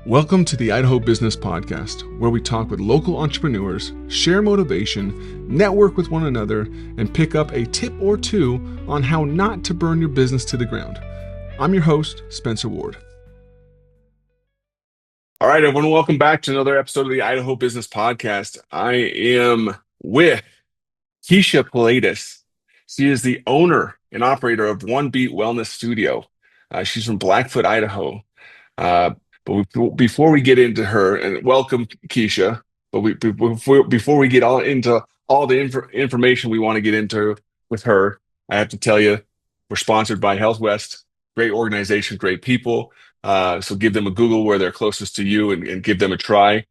Welcome to the Idaho Business Podcast, where we talk with local entrepreneurs, share motivation, network with one another, and pick up a tip or two on how not to burn your business to the ground. I'm your host, Spencer Ward. All right, everyone, welcome back to another episode of the Idaho Business Podcast. I am with Keshia Polatis. She is the owner and operator of One Beat Wellness Studio. She's from Blackfoot, Idaho. Before we get into her, and welcome, Keshia, before we get all into all the information we want to get into with her, I have to tell you, we're sponsored by Health West, great organization, great people. So give them a Google where they're closest to you and give them a try.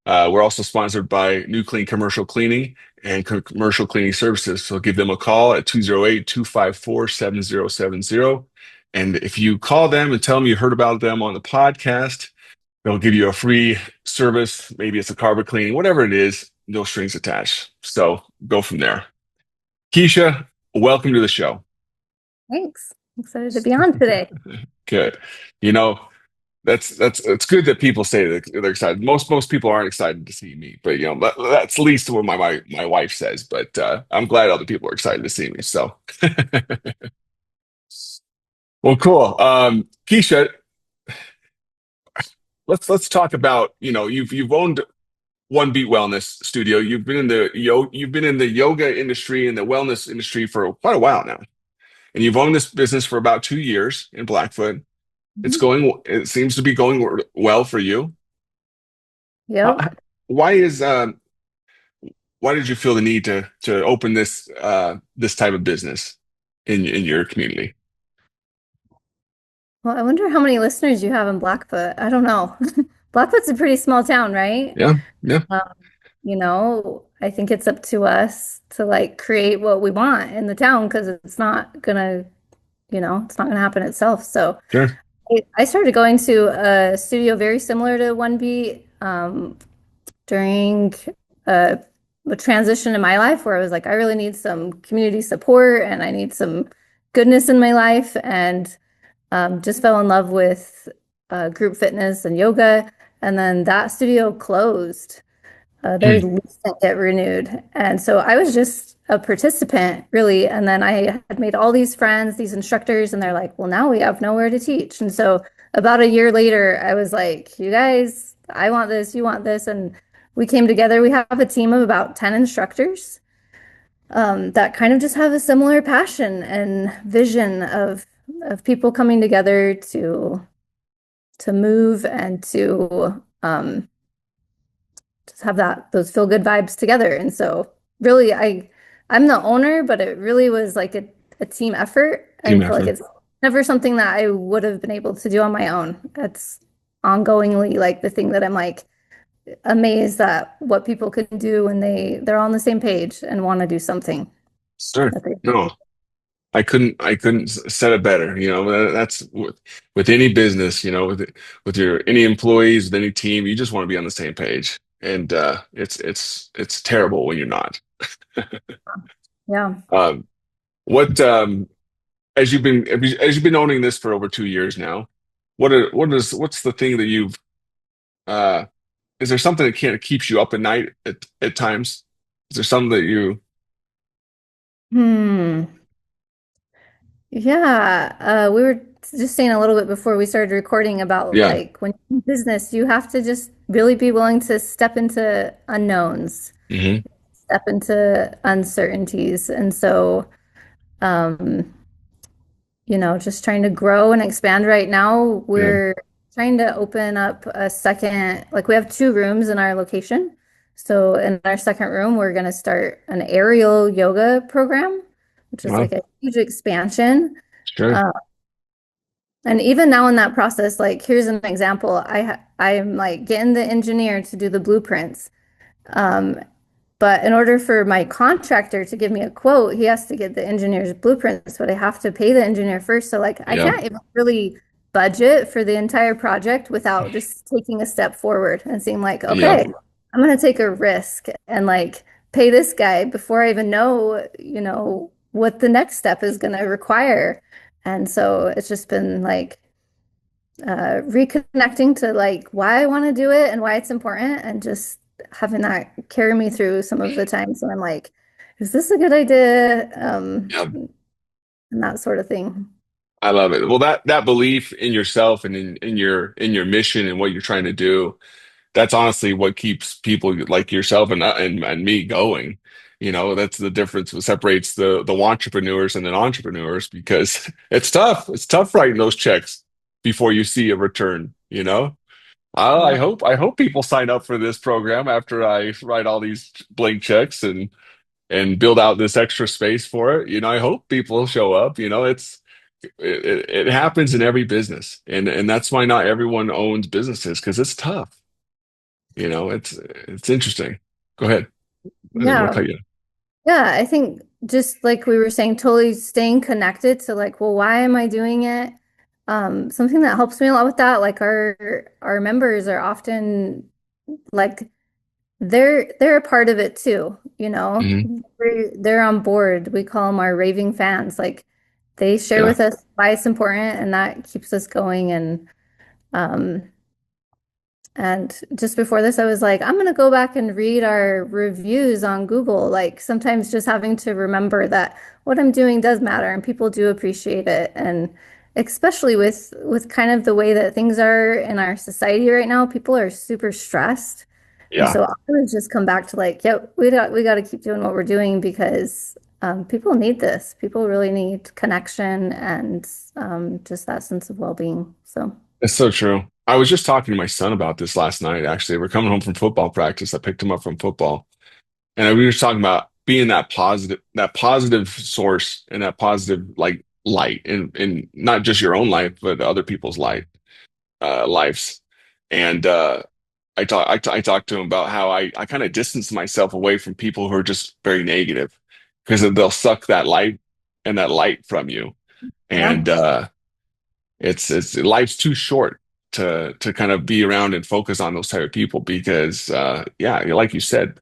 We're also sponsored by New Clean Commercial Cleaning and Commercial Cleaning Services. So give them a call at 208-254-7070. And if you call them and tell them you heard about them on the podcast, they'll give you a free service. Maybe it's a carpet cleaning, whatever it is, no strings attached. So go from there. Keshia, welcome to the show. Thanks. Excited to be on today. Good. You know, it's good that people say that they're excited. Most people aren't excited to see me, but that's at least what my wife says. But I'm glad other people are excited to see me. So, well, cool. Keshia, let's talk about you've owned One Beat Wellness Studio. You've been in the yoga industry and the wellness industry for quite a while now, and you've owned this business for about 2 years in Blackfoot. It seems to be going well for you. Yep. Why did you feel the need to open this type of business in your community? Well, I wonder how many listeners you have in Blackfoot. I don't know. Blackfoot's a pretty small town, right? Yeah, yeah. I think it's up to us to create what we want in the town because it's not gonna happen itself. So Sure. I started going to a studio very similar to One Beat during a transition in my life where I was like, I really need some community support and I need some goodness in my life, and just fell in love with group fitness and yoga. And then that studio closed. Their lease didn't get renewed. And so I was just a participant, really. And then I had made all these friends, these instructors, and they're like, well, now we have nowhere to teach. And so about a year later, I was like, you guys, I want this, you want this. And we came together. We have a team of about 10 instructors that kind of just have a similar passion and vision of people coming together to move and to just have those feel good vibes together. And so really I'm the owner, but it really was like a team effort. I feel like it's never something that I would have been able to do on my own. That's ongoingly like the thing that I'm like amazed at what people can do when they're on the same page and want to do something. Sure. No, I couldn't said it better. That's with any business, with any employees, with any team, you just want to be on the same page. And it's terrible when you're not. Yeah. What as you've been owning this for over 2 years now, what's the thing that you've is there something that kind of keeps you up at night at times? Is there something that you Yeah, we were just saying a little bit before we started recording about yeah. like when you're in business, you have to just really be willing to step into unknowns, Hmm. step into uncertainties. And so, um, just trying to grow and expand right now, Yeah. we're trying to open up a second, like we have 2 rooms in our location. So in our second room, we're going to start an aerial yoga program, which is Well, like a huge expansion. sure. Uh, and even now in that process, like here's an example. I'm like getting the engineer to do the blueprints. Um, but in order for my contractor to give me a quote, he has to get the engineer's blueprints, but I have to pay the engineer first. So like I Yeah. can't even really budget for the entire project without just taking a step forward and saying like, Yeah. okay, I'm gonna take a risk and like pay this guy before I even know, what the next step is gonna require. And so it's just been like reconnecting to like why I want to do it and why it's important, and just having that carry me through some of the times when I'm like, is this a good idea? Yeah, And that sort of thing. I love it. Well, that belief in yourself and in your mission and what you're trying to do, that's honestly what keeps people like yourself and me going. That's the difference. What separates the entrepreneurs and the entrepreneurs because it's tough. It's tough writing those checks before you see a return. I Yeah. hope people sign up for this program after I write all these blank checks and build out this extra space for it. I hope people show up. It happens in every business, and that's why not everyone owns businesses because it's tough. It's interesting. Go ahead. I didn't want Yeah. to cut you. Yeah. I think just like we were saying, totally staying connected to like, well, why am I doing it? Something that helps me a lot with that, like our members are often like they're a part of it too, you know. Hmm. They're on board. We call them our raving fans. Like they share Yeah, with us why it's important, and that keeps us going. Um, and just before this, I was like, I'm gonna go back and read our reviews on Google. Like sometimes just having to remember that what I'm doing does matter and people do appreciate it. And especially with kind of the way that things are in our society right now, people are super stressed. And yeah. so I would just come back to like, yep, we got to keep doing what we're doing because people need this. People really need connection and just that sense of well-being. So It's so true. I was just talking to my son about this last night, actually. We're coming home from football practice. I picked him up from football. And we were talking about being that positive source and that positive like light in not just your own life, but other people's lives. And I talked to him about how I kind of distance myself away from people who are just very negative because they'll suck that light and that light from you. yeah, And it's life's too short to kind of be around and focus on those type of people because yeah, like you said,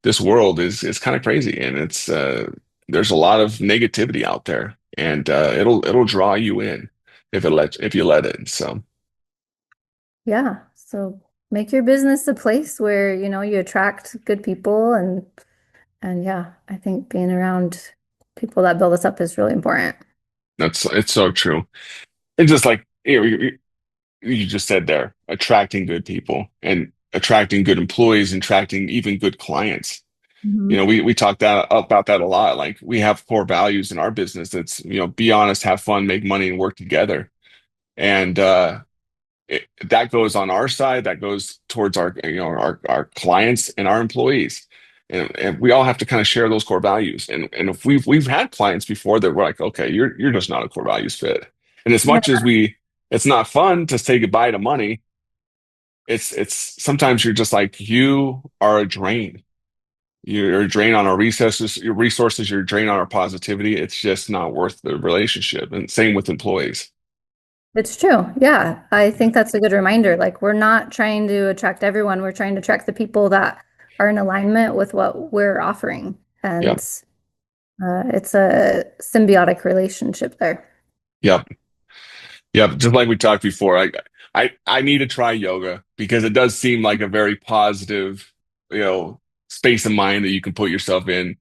this world is kind of crazy and it's there's a lot of negativity out there and it'll draw you in if you let it. So yeah. So make your business a place where, you attract good people and yeah, I think being around people that build us up is really important. it's so true. And just like you just said there, attracting good people and attracting good employees and attracting even good clients. Mhm. We talked about that a lot. Like we have core values in our business. That's, be honest, have fun, make money, and work together. And that goes on our side. That goes towards our clients and our employees. And we all have to kind of share those core values. And if we've had clients before that were like, okay, you're just not a core values fit. And as Yeah, much as it's not fun to say goodbye to money. It's sometimes you're just like you are a drain. You're a drain on our resources, you're a drain on our positivity. It's just not worth the relationship. And same with employees. it's true. Yeah, I think that's a good reminder. Like we're not trying to attract everyone. We're trying to attract the people that are in alignment with what we're offering. Yeah. And it's a symbiotic relationship there. Yep. Yep. Just like we talked before, I need to try yoga because it does seem like a very positive, space of mind that you can put yourself in.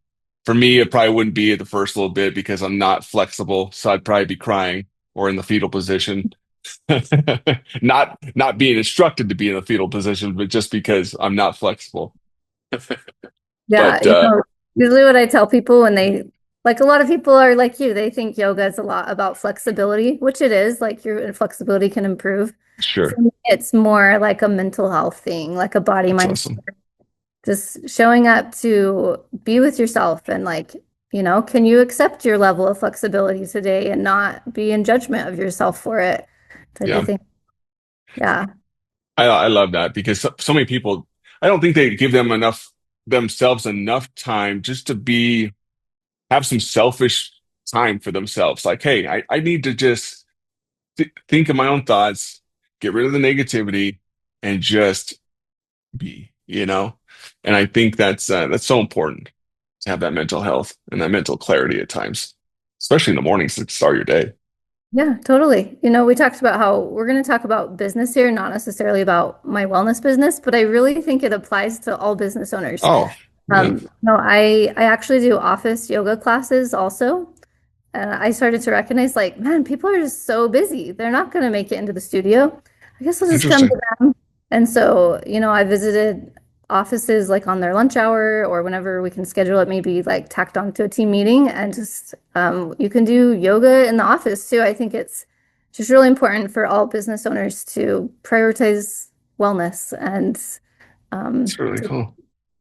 For me, it probably wouldn't be at the first little bit because I'm not flexible. So I'd probably be crying or in the fetal position. Not being instructed to be in the fetal position, but just because I'm not flexible. Yeah, But usually what I tell people when they like a lot of people are like you, they think yoga is a lot about flexibility, which it is, like your flexibility can improve. For sure, me, it's more like a mental health thing, like a body that's mind, awesome. just showing up to be with yourself and like, can you accept your level of flexibility today and not be in judgment of yourself for it type of Yeah, thing. Yeah. I love that because so many people, I don't think they give themselves enough time just to have some selfish time for themselves. Like, hey, I need to just think of my own thoughts, get rid of the negativity, and just be. And I think that's so important to have that mental health and that mental clarity at times, especially in the mornings to start your day. Yeah, totally. We talked about how we're going to talk about business here, not necessarily about my wellness business, but I really think it applies to all business owners. Oh, yeah, No, I actually do office yoga classes also. And I started to recognize like, man, people are just so busy. They're not going to make it into the studio. I guess I'll just come interesting. to them. And so, I visited offices like on their lunch hour or whenever we can schedule it, maybe like tacked onto a team meeting and just you can do yoga in the office too. I think it's just really important for all business owners to prioritize wellness and It's really to cool.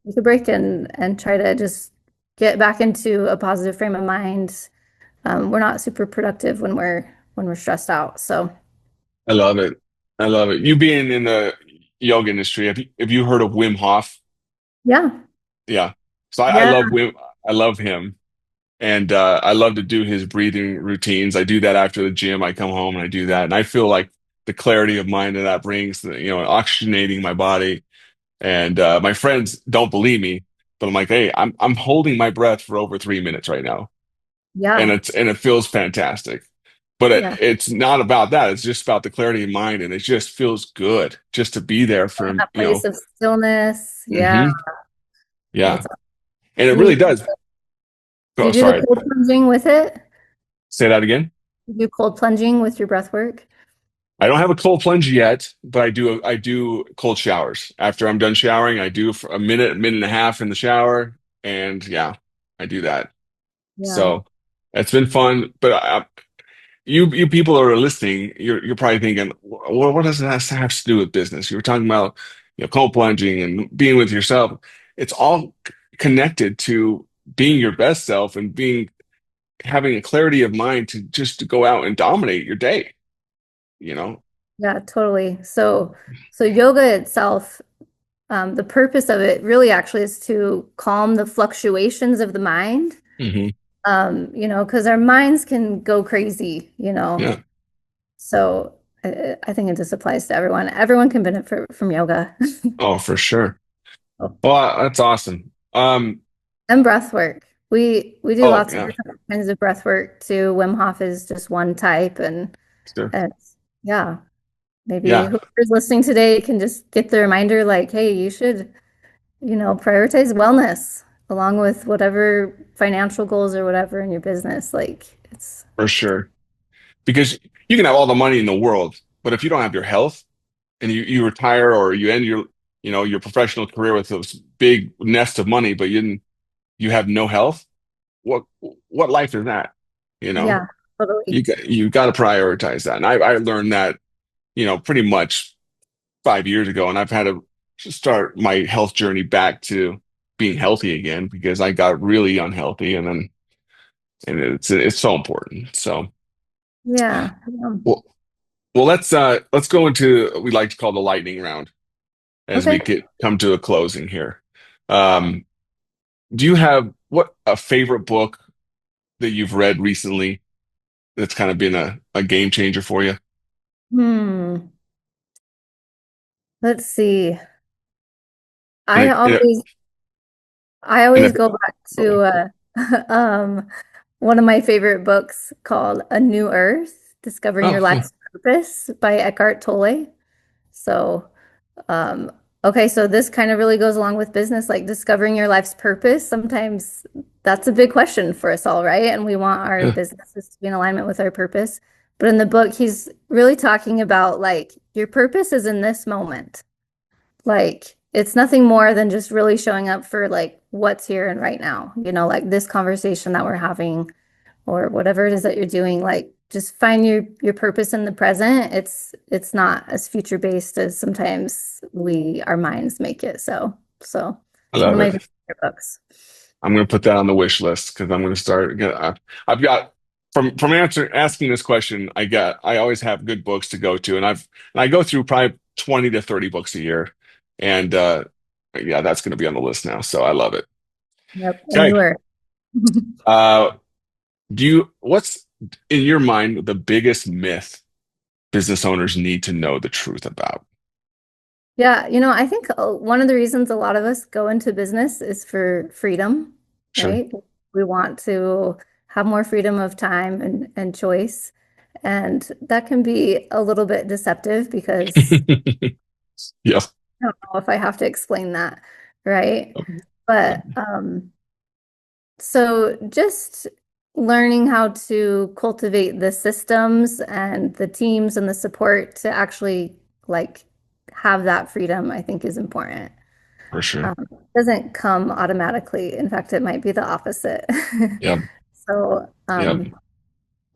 take a break and try to just get back into a positive frame of mind. We're not super productive when we're stressed out. So I love it. I love it. You being in the yoga industry, have you heard of Wim Hof? yeah, Yeah. So I yeah, love Wim. I love him. And I love to do his breathing routines. I do that after the gym. I come home and I do that. And I feel like the clarity of mind that that brings, oxygenating my body. And my friends don't believe me, but I'm like, hey, I'm holding my breath for over 3 minutes right now. And yeah, it feels fantastic. But yeah. it's not about that. It's just about the clarity of mind. And it just feels good just to be there for, That place of stillness. Yeah, hmm yeah. that's And it do you really does. do Oh, you do the sorry. cold plunging with it? Say that again. You do cold plunging with your breath work? I don't have a cold plunge yet, but I do cold showers. After I'm done showering, I do for a minute and a half in the shower, and yeah, I do that. Yeah, So it's been fun. But you people who are listening, you're probably thinking, well, what does that have to do with business? You were talking about cold plunging and being with yourself. It's all connected to being your best self and being having a clarity of mind to just to go out and dominate your day. You know. yeah, totally. So yoga itself, the purpose of it really actually is to calm the fluctuations of the mind. Hmm. Because our minds can go crazy. Yeah. So I think it just applies to everyone. Everyone can benefit from yoga. Oh, for sure. Oh. Well, that's awesome. And breath work. We do Oh lots of yeah, different kinds of breath work too. Wim Hof is just one type, and sure. it's, yeah, maybe Yeah, whoever's listening today can just get the reminder like, hey, you should, prioritize wellness along with whatever financial goals or whatever in your business. Like it's for sure. Because you can have all the money in the world, but if you don't have your health and you retire or you end your professional career with this big nest of money, but you have no health, what what life is that? You know, yeah, totally. you got to prioritize that. And I learned that, pretty much 5 years ago, and I've had to start my health journey back to being healthy again because I got really unhealthy, and it's so important. So, Yeah. well, well, let's go into what we like to call the lightning round as we Okay. come to a closing here. Um, do you have what a favorite book that you've read recently that's kind of been a game changer for you? Hmm. Let's see. And I it, and it, always I and always it, go back oh, to one of my favorite books called A New Earth, Discovering Your oh, cool. Life's Purpose by Eckhart Tolle. So, um, okay, so this kind of really goes along with business, like discovering your life's purpose. Sometimes that's a big question for us all, right? And we want our Yeah, businesses to be in alignment with our purpose. But in the book, he's really talking about like your purpose is in this moment. Like it's nothing more than just really showing up for like what's here and right now, like this conversation that we're having or whatever it is that you're doing, like just find your purpose in the present. It's not as future based as sometimes our minds make it. So I it's one of love my it. favorite books. I'm going to put that on the wish list because I'm going to start. I've got asking this question. I always have good books to go to, and I go through probably 20 to 30 books a year, and yeah, that's going to be on the list now. So I love it. Yep. And Okay, you were. uh, what's in your mind the biggest myth business owners need to know the truth about? Yeah, I think one of the reasons a lot of us go into business is for freedom, Sure. right? We want to have more freedom of time and choice. And that can be a little bit deceptive because Yeah. I don't know if I have to explain that, right? But so just learning how to cultivate the systems and the teams and the support to actually like have that freedom, I think is important. For sure. It doesn't come automatically. In fact, it might be the opposite. Yeah. So, Yeah.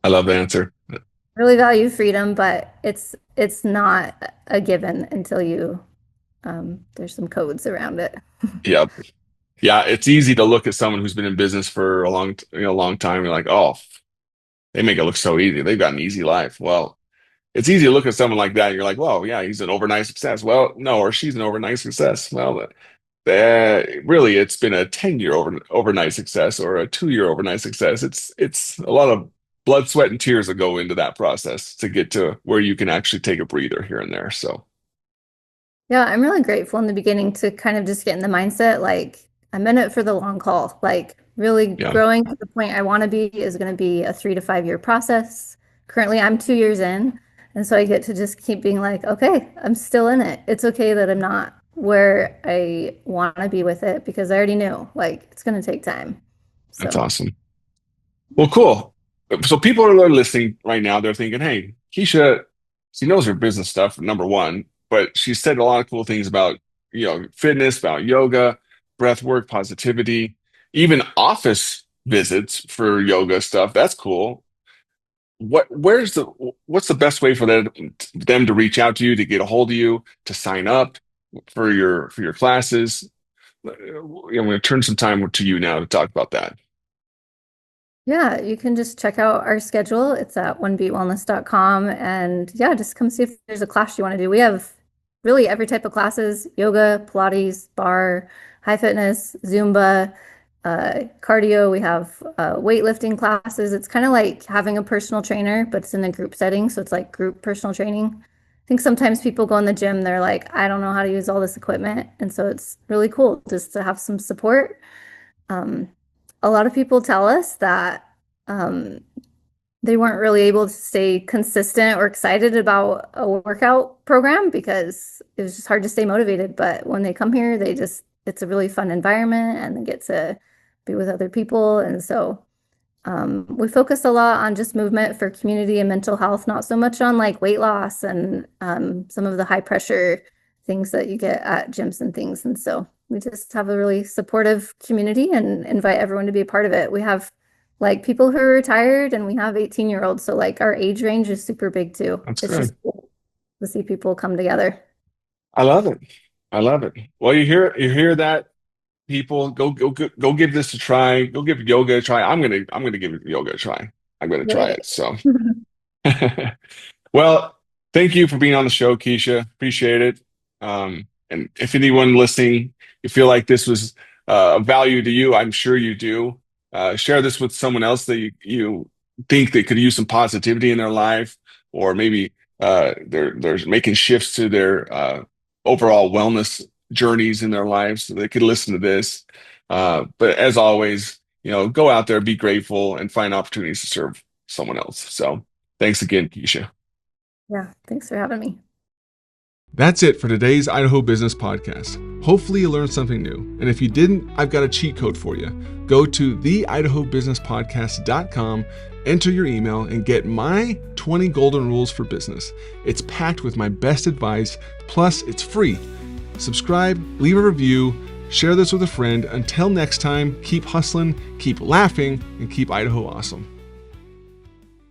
I love the answer. really value freedom, but it's not a given until you there's some codes around it. Yeah. Yeah. It's easy to look at someone who's been in business for a long time. You're like, oh, they make it look so easy. They've got an easy life. Well, it's easy to look at someone like that. And you're like, well, yeah, he's an overnight success. Well, no, or she's an overnight success. Well, really, it's been a 10-year overnight success or a 2-year overnight success. It's a lot of blood, sweat, and tears that go into that process to get to where you can actually take a breather here and there. So, Yeah, I'm really grateful in the beginning to kind of just get in the mindset like I'm in it for the long haul. Like really yeah, growing to the point I want to be is going to be a 3 to 5 year process. Currently, I'm 2 years in, and so I get to just keep being like, okay, I'm still in it. It's okay that I'm not where I want to be with it because I already knew like it's going to take time. that's So, awesome. Well, cool. So people who are listening right now, they're thinking, hey, Keisha, she knows her business stuff, number one, but she said a lot of cool things about, fitness, about yoga, breath work, positivity, even office visits for yoga stuff. That's cool. What's the best way for them to reach out to you, to get a hold of you, to sign up for your classes? I'm going to turn some time to you now to talk about that. yeah, you can just check out our schedule. It's at onebeatwellness.com. And yeah, just come see if there's a class you want to do. We have really every type of classes, yoga, Pilates, bar, high fitness, Zumba, cardio. We have weightlifting classes. It's kind of like having a personal trainer, but it's in a group setting. So it's like group personal training. I think sometimes people go in the gym, they're like, I don't know how to use all this equipment. And so it's really cool just to have some support. Um, a lot of people tell us that um, they weren't really able to stay consistent or excited about a workout program because it was just hard to stay motivated. But when they come here, it's a really fun environment and they get to be with other people. And so we focus a lot on just movement for community and mental health, not so much on like weight loss and some of the high pressure things that you get at gyms and things. And so we just have a really supportive community and invite everyone to be a part of it. We have like people who are retired and we have 18-year-olds. So like our age range is super big too. That's It's just good. cool to see people come together. I love it. I love it. Well, you hear that, people, go give this a try. Go give yoga a try. I'm gonna give yoga a try. I'm gonna try Really it. So, good. well, thank you for being on the show, Keisha. Appreciate it. And if anyone listening, you feel like this was of value to you, I'm sure you do. Share this with someone else that you think they could use some positivity in their life, or maybe they're making shifts to their overall wellness journeys in their lives, so they could listen to this. But as always, go out there, be grateful, and find opportunities to serve someone else. So thanks again, Keisha. Yeah, thanks for having me. That's it for today's Idaho Business Podcast. Hopefully you learned something new. And if you didn't, I've got a cheat code for you. Go to theidahobusinesspodcast.com, enter your email, and get my 20 golden rules for business. It's packed with my best advice, plus it's free. Subscribe, leave a review, share this with a friend. Until next time, keep hustling, keep laughing, and keep Idaho awesome.